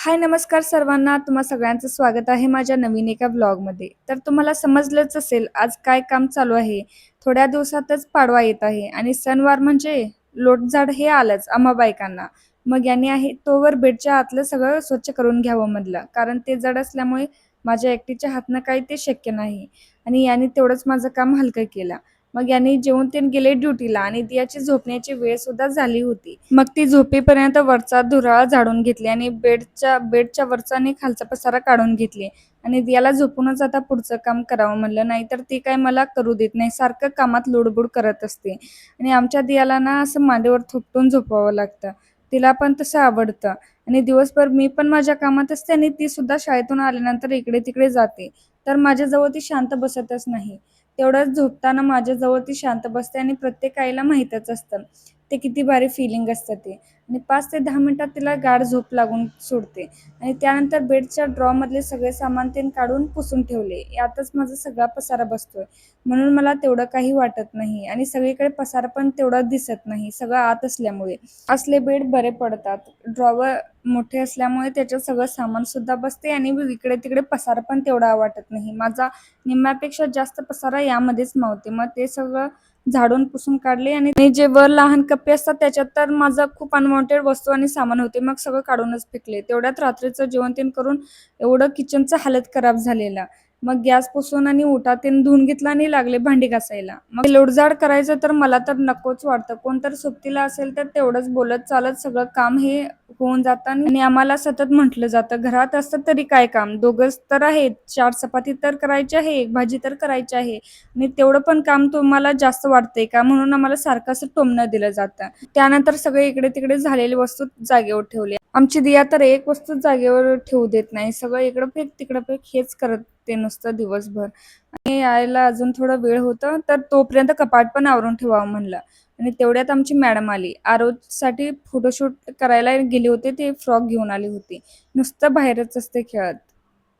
हाय नमस्कार सर्वांना. तुम्हा सगळ्यांचं स्वागत आहे माझ्या नवीन एका व्लॉगमध्ये. तर तुम्हाला समजलंच असेल आज काय काम चालू आहे. थोड्या दिवसातच पाडवा येत आहे आणि सणवार म्हणजे लोटझाड हे आलंच आम्हा बायकांना. मग याने आहे तोवर बेडच्या आतलं सगळं स्वच्छ करून घ्यावं म्हटलं, कारण ते जड असल्यामुळे माझ्या एकटीच्या हातनं काही ते शक्य नाही आणि याने तेवढंच माझं काम हलकं केलं. मग याने जेवून ते गेले ड्युटीला आणि दियाची झोपण्याची वेळ सुद्धा झाली होती. मग ती झोपेपर्यंत वरचा धुराळा झाडून घेतली आणि बेडच्या वरचा आणि खालचा पसारा काढून घेतली आणि दियाला झोपूनच आता पुढचं काम करावं म्हणलं. नाही तर ती काय मला करू देत नाही, सारखं कामात लुडबुड करत असते आणि आमच्या दियाला ना असं मांडीवर थोपटून झोपावं लागतं. तिला पण तसं आवडतं आणि दिवसभर मी पण माझ्या कामात असते आणि ती सुद्धा शाळेतून आल्यानंतर इकडे तिकडे जाते. तर माझ्याजवळ ती शांत बसतच नाही. तेवढंच झोपताना माझ्याजवळ ती शांत बसते आणि प्रत्येक आईला माहीतच असतं ते किती भारी फिलिंग असतं ते. आणि 5 ते 10 मिनिटात तिला गाढ झोप लागून सोडते आणि त्यानंतर बेडच्या ड्रॉमधले सगळे सामान ते काढून पुसून ठेवले. यातच माझा सगळा पसारा बसतोय. म्हणून मला तेवढं काही वाटत नाही आणि सगळीकडे पसारा पण तेवढा दिसत नाही, सगळं आत असल्यामुळे. असले बेड बरे पडतात. ड्रॉवर मोठे असल्यामुळे त्याच्यात सगळं सामान सुद्धा बसते आणि इकडे तिकडे पसारा पण तेवढा वाटत नाही. माझा निम्म्यापेक्षा जास्त पसारा यामध्येच मावते. मग ते सगळं झाडून पुसून काढले आणि जे वर लहान कप्पे असतात त्याच्यात तर माझं खूप अनवॉन्टेड वस्तू आणि सामान होते. मग सगळं काढूनच फेकले. तेवढ्यात रात्रीचं जेवण तेन करून एवढं किचनचं हालत खराब झालेला. मग गॅस पुसून आणि ओटा तेन धुवून घेतला आणि लागले भांडी घासायला. मग लोटझाड करायचं तर मला तर नकोच वाटतं. कोणतर सोबतीला असेल तर तेवढंच बोलत चालत सगळं काम हे होऊन जातं आणि आम्हाला सतत म्हटलं जातं घरात असतं तरी काय काम, दोघंच तर आहेत, 4 चपाती तर करायची आहे, 1 भाजी तर करायची आहे आणि तेवढं पण काम तुम्हाला जास्त वाटतंय का, म्हणून आम्हाला सारखं असं टोमणं दिलं जातं. त्यानंतर सगळे इकडे तिकडे झालेली वस्तू जागेवर ठेवली. आमची दिया तर एक वस्तू जागेवर ठेवू देत नाही. सगळं इकडं फेक तिकडं फेक हेच करत ते नुसतं दिवसभर. आणि यायला अजून थोडा वेळ होता तर तोपर्यंत कपाट पण आवरून ठेवावं म्हणलं आणि तेवढ्यात आमची मॅडम आली. आरोसाठी फोटोशूट करायला गेली होते, ते फ्रॉक घेऊन आली होती. नुसतं बाहेरच असते खेळत.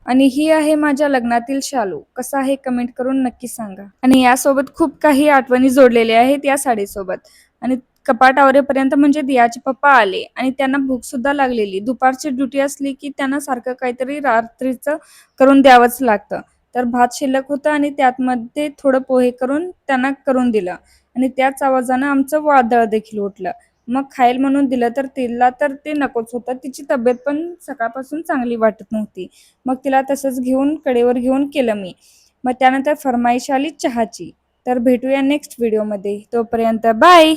आणि ही आहे माझ्या लग्नातील शालू. कसा आहे कमेंट करून नक्की सांगा. आणि यासोबत खूप काही आठवणी जोडलेल्या आहेत या साडीसोबत. आणि कपाट आवरेपर्यंत म्हणजे दियाचे पप्पा आले आणि त्यांना भूक सुद्धा लागलेली. दुपारची ड्युटी असली की त्यांना सारखं काहीतरी रात्रीचं करून द्यावंच लागतं. तर भात शिल्लक होतं आणि त्यातमध्ये थोडं पोहे करून त्यांना करून दिलं आणि त्याच आवाजानं आमचं वादळ देखील उठलं. मग खायला म्हणून दिलं तर तिला तर ते नकोच होतं. तिची तब्येत पण सकाळपासून चांगली वाटत नव्हती. मग तिला तसंच घेऊन कडेवर घेऊन केलं मी. मग त्यानंतर फरमाईश आली चहाची. तर भेटूया नेक्स्ट व्हिडिओमध्ये. तोपर्यंत बाय.